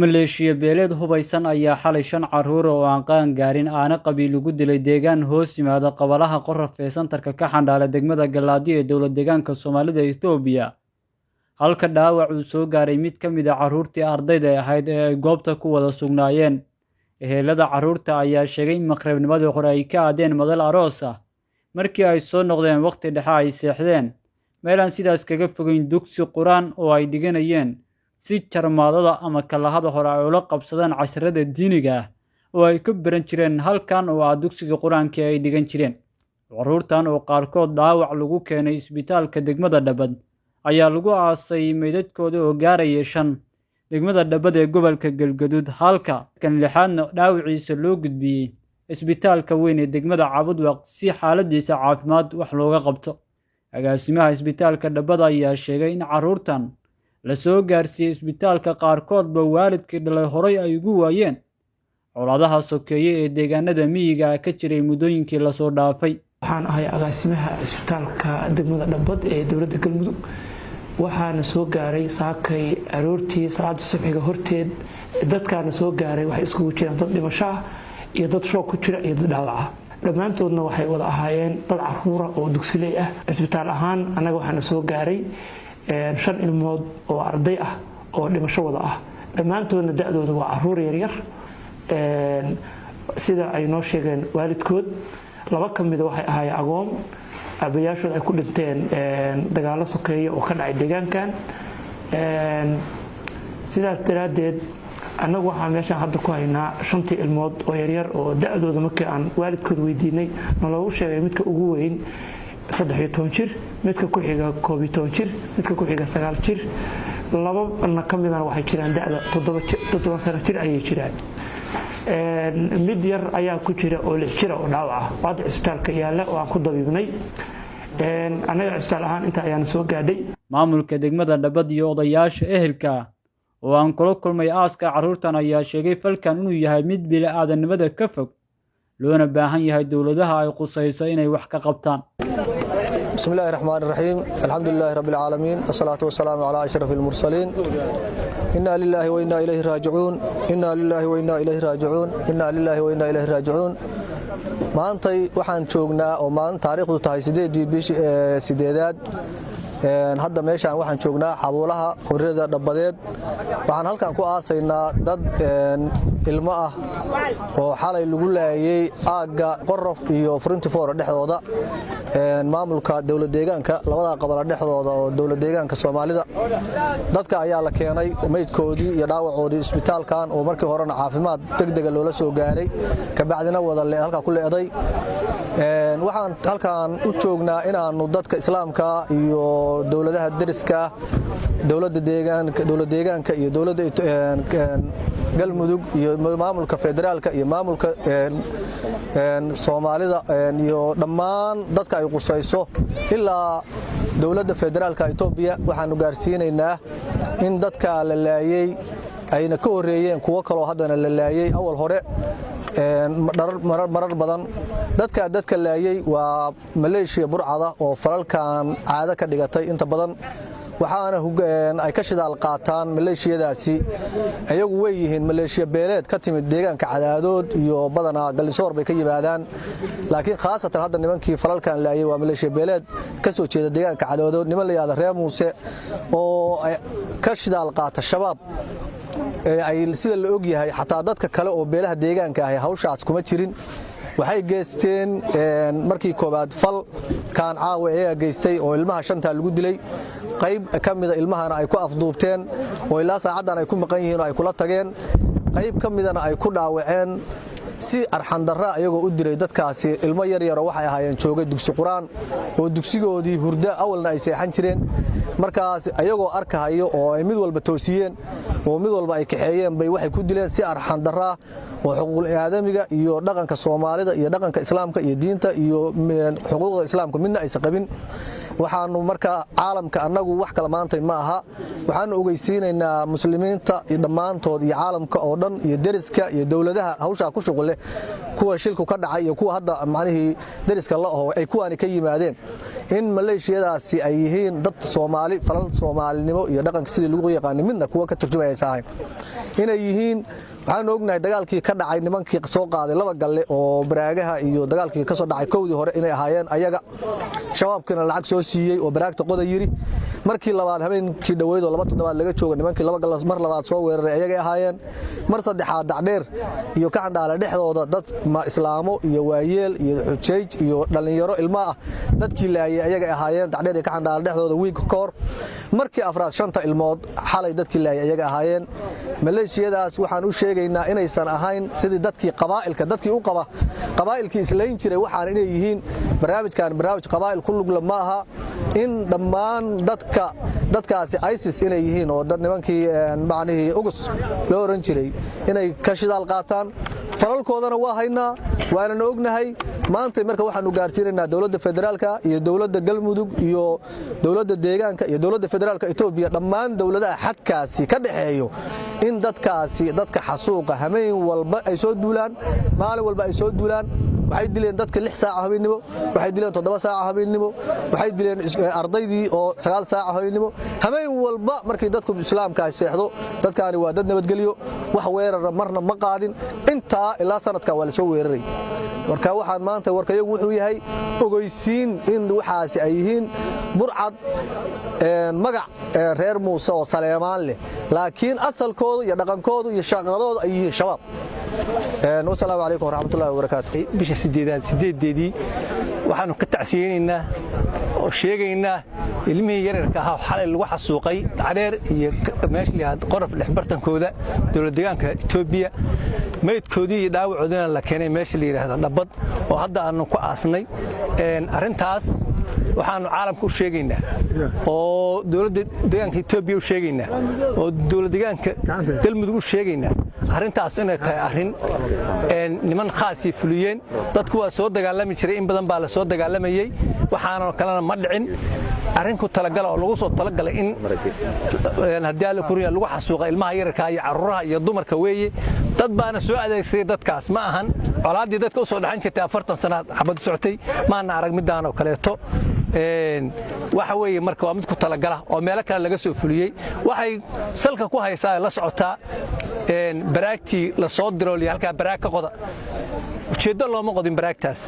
Maleeshiya beeleed hubaysan ayaa xalay 5 carruur oo aan qaan gaarin aana qabiil ugu dilay deegaan hoos yimaada qabalaha Qorrax ee santarka ka xandhaala degmada Galaadi ee dowlad deegaanka Soomaalida ee Itoobiya. Halka dhaawac uu soo gaaray mid ka mid ah carruurtii ardayda ahayd ee ay goobta ku wada sugnaayeen. Ehelada carruurta ayaa sheegay in maqribnimadii hore ay ka aadeen madal aroos ah. Markii ay soo noqdeen waqti dhexe ay seexdeen, meel aan sidaas kaga fogeyn dugsi Quraan oo ay dhiganayeen. Si jarmaadada ama kalahada hore ay ula qabsadaan casharada diiniga ah oo ay ka baran jireen halkan oo ah dugsiga Quraanka ay dhigan jireen. Carruurtan oo qaarkood dhaawac lagu keenay isbitaalka degmada Dhabad ayaa lagu aasay meydadkooda oo gaaraya 5 degmada Dhabad ee gobolka Galgaduud, halka kan lixaadna dhaawiciisa loo gudbiyay isbitaalka weyn ee degmada Cabudwaaq si xaaladiisa caafimaad wax looga qabto. Agaasimaha isbitaalka Dhabad ayaa sheegay in carruurtan la soo gaarsiiyay isbitaalka qaarkoodba waalidkii dhalay horay ay ugu waayeen colaadaha sokeeye ee deegaanada miyiga ka jiray muddooyinkii la soo dhaafay. waxaan ahay agaasimaha isbitaalka degmada Dhabad ee dowladda Galmudug. waxaana soo gaaray saakay aroortii salaada subaxiga horteed. dadkaana soo gaaray waxay iskugu jiraan dad dhimasho ah iyo dad shoog ku jira iyo dad dhaawac ah. dhammaantoodna waxay wada ahaayeen dad carruur oo dugsiley ah. isbitaal ahaan anaga waxaana soo gaaray 5 ilmood oo arday ah oo dhimasho wada ah. dhammaantoodna da'dooda waa carruur yar yar sida ay noo sheegeen waalidkood. 2 ka mid ah waxay ahaayeen agoon abayaashood ay ku dhinteen dagaalo sokeeye oo ka dhacay deegaankan. sidaas daraadeed annagu waxaan meeshaan hadda ku haynaa 5 ilmood oo yar yar oo da'dooda markii aan waalidkood weydiinay naloogu sheegay midka ugu weyn 13 jir, midka ku xiga 12 jir, midka ku xiga 9 jir. 2 ka midana waxay jiraan da'da 7 sano jir ayay jiraan. mid yar ayaa ku jira oo 6 jir oo dhaawac ah. Waad isbitaalka yaala oo aan ku dabiibnay. anaga isbitaal ahaan inta ayaan soo gaadhay. Maamulka degmada Dhabad iyo odayaasha ehelka oo aan kula kulmay aaska carruurtan ayaa sheegay falkan inuu yahay mid bini'aadanimada ka fog, loona baahan yahay dowladaha ay qusayso inay wax ka qabtaan. بسم الله الرحمن الرحيم الحمد لله رب العالمين والصلاة والسلام على أشرف المرسلين إنا لله وإنا إليه راجعون إنا لله وإنا إليه راجعون إنا لله وإنا إليه راجعون maantay waxaan joognaa oo maanta taariikhdu tahay 8 bishii sideedaad hadda meeshaan waxaan joognaa xabuulaha qorrada Dhabadeed. waxaan halkan ku aasaynaa dad ilmo ah oo xalay lagu laayay aaga Qorrax iyo Frontifoor dhexdooda. maamulka dowlad deegaanka labada qabala dhexdooda oo dowlad deegaanka Soomaalida dadka ayaa la keenay meydkoodii iyo dhaawacoodii isbitaalkan oo markii horena caafimaad degdeg loola soo gaaray ka bacdina wada halka ku leeday. waxaan halkan u joognaa inaanu dadka islaamka iyo dowladaha dariska dowladda deegaanka iyo dowladda Galmudug iyo maamulka federaalka iyo maamulka Soomaalida iyo dhammaan dadka ay qusayso ilaa dowladda federaalka Itoobiya waxaanu gaarsiinaynaa in dadka la laayay ayna ka horeeyeen kuwa kale oo haddana la laayay awal hore marar badan. dadka laayay waa maleeshiya burcada oo falalkan caado ka dhigatay inta badan, waxaana ay ka shidaal qaataan maleeshiyadaasi. ayagu way yihiin maleeshiya beeleed ka timid deegaanka Cadaadood iyo badanaa Gallisoor bay ka yimaadaan, laakiin khaasatan hadda nimankii falalkan laayay waa maleeshiya beeleed ka soo jeeda deegaanka Cadaadood. niman la yiraahdo Reer Muuse oo ka shidaal qaata shabaab ay sida la og yahay xataa dadka kale oo beelaha deegaanka ah hawshaas kuma jirin. waxay geysteen markii koobaad fal kan caawa ay geystay oo ilmaha 5 lagu dilay. qayb ka mid ah ilmahana ay ku afduubteen oo ilaa saacadan ay ku maqan yihiin oo ay kula tageen. qayb ka midana ay ku dhaawaceen si arxan darra ayagoo u diray dadkaasi. ilmo yar yar waxay ahaayeen joogay dugsi Quraan oo dugsigoodii hurda awalna ay seexan jireen. markaas ayagoo arkahayo oo ay mid walba toosiyeen oo mid walba ay kaxeeyeen bay waxay ku dileen si arxan darra oo xuquuqul aadamiga iyo dhaqanka Soomaalida iyo dhaqanka Islaamka iyo diinta iyo xuquuqda Islaamka midna aysan qabin. waxaanu marka caalamka annagu wax kala maantay ma aha waxaanu ogeysiinaynaa muslimiinta iyo dhammaantood iyo caalamka oo dhan iyo deriska iyo dowladaha hawshaa ku shuqul leh kuwa shilku ka dhacay iyo kuwa hadda macnihii deriska la aho ay kuwaani ka yimaadeen in maleeshiyadaasi ay yihiin dad Soomaali falal Soomaalinimo iyo dhaqanka sidii lagu yaqaan midna kuwa ka turjumaya saahay inay yihiin waxaan ognahay dagaalkii ka dhacay nimankii soo qaaday laba galle oo baraagaha iyo dagaalkii ka soo dhacay kowdii hore inay ahaayeen ayaga shabaabkina lacag soo siiyay oo baraagta qoda yiri markii labaad habeenkii dhaweyd oo laba toddobaad laga joogo nimankii laba galle mar labaad soo weeraray ayaga ahaayeen mar saddexaad dacdheer iyo ka xandhaale dhexdooda dad ma islaamo iyo waayeel iyo xujeej iyo dhalinyaro ilmo ah dadkii laayay ayaga ahaayeen dacdheer iyo ka xandhaale dhexdooda week ka hor markii afraad shanta ilmood xalay dadkii laayay ayaga ahaayeen maleeshiyadaas waxaan u sheegaynaa inaysan ahayn sidii dadkii qabaa'ilka dadkii u qaba qabaa'ilkii islayn jiray waxaan inay yihiin barnaamijkan barnaamij qabaa'il ku lug ma aha in dhammaan dadkaasi ISIS inay yihiin oo dad nimankii macnihii ugus loo oran jiray inay ka shidaal qaataan falalkoodana waa haynaa waana ognahay maanta marka waxaanu gaarsiinaynaa dawladda federaalka iyo dawladda galmudug iyo dawladda deegaanka iyo dawladda federaalka Itoobiya dhammaan dawladaha xadkaasi ka dhaxeeyo in dadkaasi dadka xasuuqa hameen walba ay soo duulaan maalin walba ay soo duulaan waxay dileen dadka 6 saac habeenimo waxay dileen 7 saac habeenimo waxay dileen ardaydii oo 9 saac habeenimo hameen walba markii dadku islaamka ay seexdo dadkaani waa dad nabadgeliyo wax weerar marna ma qaadin inta ilaa sanadka waa la soo weeraray marka waxaan maanta warkayagu wuxuu yahay ogeysiin in waxaasi ay yihiin burcad magac reer Muuse oo Saleemaan leh laakiin asalkoodu iyo dhaqankoodu iyo shaqadoodu ay yihiin shabaab والسلام عليكم ورحمة الله وبركاته. بش سديدي waxaanu ka tacsiyeynaa oo sheegaynaa ilmihii yararka ah xalay lagu xasuuqay Dacdheer iyo meeshii qoraf dhexbartankooda dawladda deegaanka Itoobiya meydkoodii iyo dhaawacoodina la keenay meeshii la yiraahdo Dhabad oo hadda aanu ku aasnay arintaas waxaanu caalamka u sheegaynaa oo dawladda deegaanka Itoobiya u sheegaynaa oo dawladda deegaanka Galmudug u sheegaynaa arintaas inay tahay arin niman khaasi fuliyeen dadku waa soo dagaalami jiray in badan baa la soo dagaalamayay waxaana kalena ma dhicin arinku talagal oo lagu soo talagalay in hadii la kuriya lagu xasuuqay ilmaha yararka iyo carruuraha iyo dumarka weeye dad baana soo adeegsaday dadkaas ma ahan colaadii dadka u soo dhaxan jirtay 40 sanaad xabad socotay maana arag midaan oo kaleeto waxa weeye marka waa mid ku talagala oo meel kale laga soo fuliyay waxay salka ku haysaa la socotaa baraagti la soo diroolay halka baraag ka qoda ujeedo looma qodin baraagtaas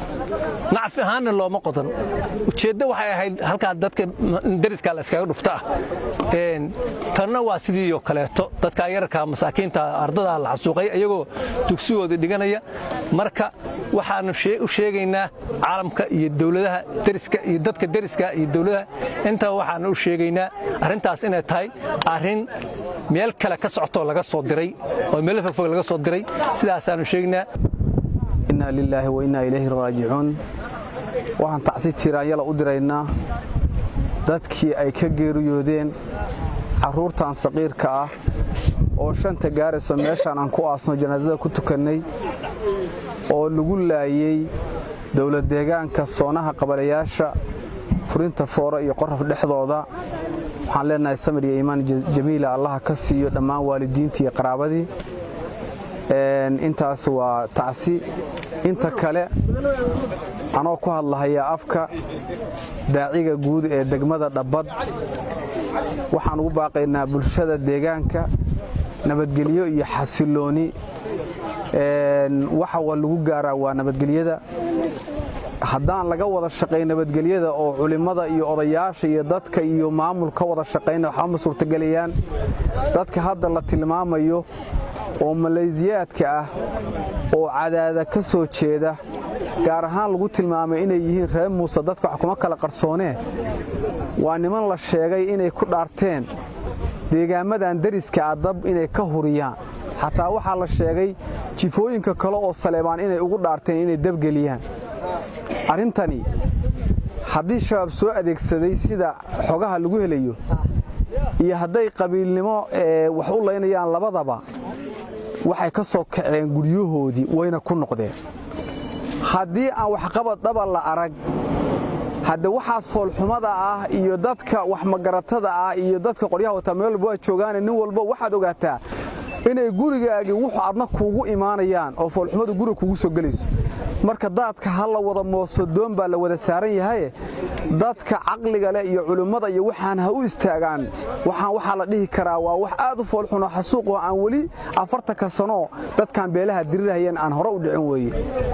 nacfi ahaan looma qodan ujeedo waxay ahayd halka dadka deriska la iskaga dhufta tanna waa sidii oo kaleeto dadka yararka masaakiinta ardada la xasuuqay ayagoo dugsigooda dhiganaya marka waxaanu u sheegaynaa caalamka iyo dawladaha deriska iyo dadka deriska iyo dawladaha inta waxaanu u sheegaynaa arintaas inay tahay arin meel kale ka socoto laga soo diray oo meel fog laga soo diray sidaas aanu sheegnaa inna lillahi wa inna ilayhi raaji'un waxaan tacsi tiraanyala u diraynaa dadkii ay ka geeriyoodeen caruurtan saqiirka ah oo shanta gaarayso meeshaan aan ku aasno janaasada ku tukanay oo lagu laayay dawlad deegaanka soonaha qabalayaasha furinta foora iyo qoraf dhexdooda waxaan leenahay samir iyo iimaan jamiila Allah ka siiyo dhammaan waalidiintii iyo qaraabadii intaas waa tacsi inta kale anoo ku hadlahaya afka daaciga guud ee degmada Dhabad waxaan ugu baaqaynaa bulshada deegaanka nabadgelyo iyo xasilooni waxa lagu gaaraa waa nabadgelyada haddaan laga wada shaqeyn nabadgelyada oo culimada iyo odayaasha iyo dadka iyo maamulka wada shaqeynaa waxa ma suurtagelayaan dadka hadda la tilmaamayo oo Maleesiyaadka ah oo cadaada ka soo jeeda gaar ahaan lagu tilmaamay inay yihiin reer Muuse dadka wax kuma kala qarsoonee waa niman la sheegay inay ku dhaarteen deegaamadan deriska adab inay ka huriyaan xataa waxa la sheegay jifooyinka kale oo Saleemaan inay ugu dhaarteen inay dabgeliyaan arintani haddii shabaab soo adeegsaday sida xogaha lagu helayo iyo hadday qabiilnimo wax u leynayaan labadaba waxay ka soo kaceen guryahoodii wayna ku noqdeen haddii aan wax qabad dhaba la arag hadda waxaas foolxumada ah iyo dadka wax magaratada ah iyo dadka qoryaha wata meel walba waa joogaan nin walba waxaad ogaataa inay gurigaagi wuxuu adna kuugu imaanayaan oo foolxumadu guriga kugu soo gelayso marka dadka hal la wada moosodoon baa la wada saaran yahay dadka caqliga leh iyo culimada iyo waxaan ha u istaagaan waxa la dhihi karaa waa wax aad u foolxun oo xasuuq oo aan wali 40 sano dadkan beelaha dirirayeen aan hore u dhicin weeye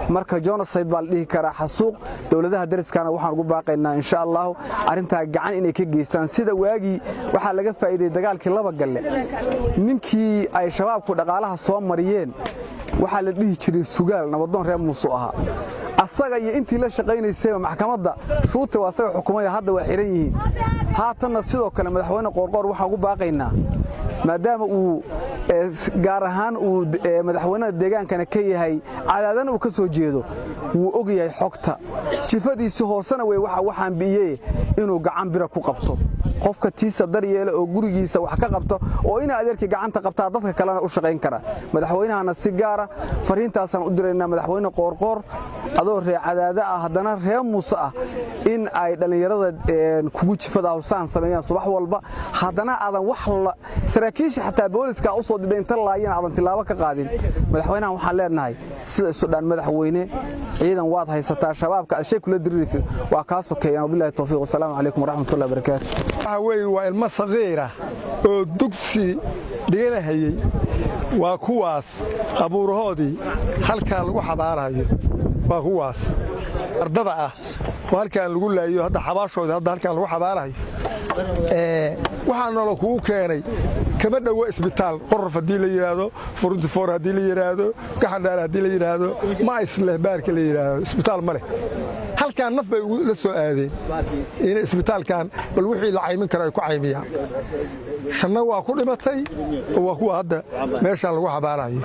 marka genocide baa la dhihi karaa xasuuq dawladaha dariskana waxaan ugu baaqaynaa insha Allah arinta gacan inay ka geystaan sida waagi waxa laga faa'iiday dagaalkii laba galle ninkii ay shabaabku dhaqaalaha soo mariyeen waxa la dhihi jiray sugaal nabadoon reer Muuse ahaa asaga iyo intii la shaqeynaysay maxkamadda shuute waa asaga xukuumada hadda waa xiran yihiin haatanna sidoo kale madaxweyne qoorqoor waxa ugu baaqaynaa maadaama uu gaar ahaan uu madaxweynaha deegaankana ka yahay cadaadana uu ka soo jeedo wuu og yahay xogta jifadiisa hoosana way waxaan biyay inuu gacan bira ku qabto qofka tiisa daryeela oo gurigiisa wax ka qabto oo ina adeerkii gacanta qabtaa dadka kalena u shaqeyn kara madaxweynahana si gaara fariintaasan u direynaa madaxweyne qoorqoor adoo reecadaada ah haddana reer Muuse ah in ay dhalinyarada kugu jifada hawsaan sameeyaan subax walba haddana aadan wax saraakiisha xataa booliska u soo dhidheynta laayeen aadan tilaabo ka qaadin madaxweynaha waxaan leenahay sida isu dhan madaxweyne ciidan waad haysataa shabaabka ashay kula diriraysid waa ka sokeeyaan billahi tawfiiq wassalaamu alaykum warahmatullahi wabarakaatuh waa ilmo saqiira oo dugsi dhiganahayay waa kuwaas qabuurahoodii halkaa lagu xabaarayo waa kuwaas ardada ah oo halkaan lagu laayo hadda xabaashoodii hadda halkaan lagu xabaarayo waxaa nolol kugu keenay kama dhowo isbitaal qorf haddii la yidhaahdo furuntifoor haddii la yidhaahdo gaxandhaar haddii la yidhaahdo ma isleh baarka la yidhaahdo isbitaal ma leh halkaan naf bay la soo aadeen in isbitaalkan bal wixii la caymin karo ay ku caymiyaan shanna waa ku dhimatay oo waa kuwa hadda meeshaan lagu xabaarayo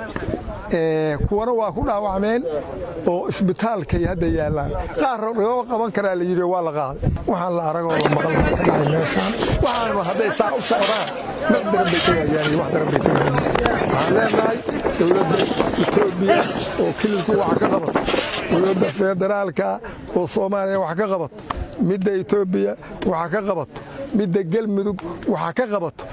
kuwana waa ku dhaawacmeen oo isbitaalkay hadda yaalaan qaar loo qaban karaa la yidhi waa la qaaday waxaan la aragoo la maqal meeshaan waxaan hadday saa u socdaan wax daran bay tagayaan wax daran bay tagayaan waxaan leenahay dowladda Itoobiya oo kililku wax ka qabato dowladda federaalka oo Soomaaliya wax ka qabato midda Itoobiya wax ka qabato midda Galmudug wax ka qabato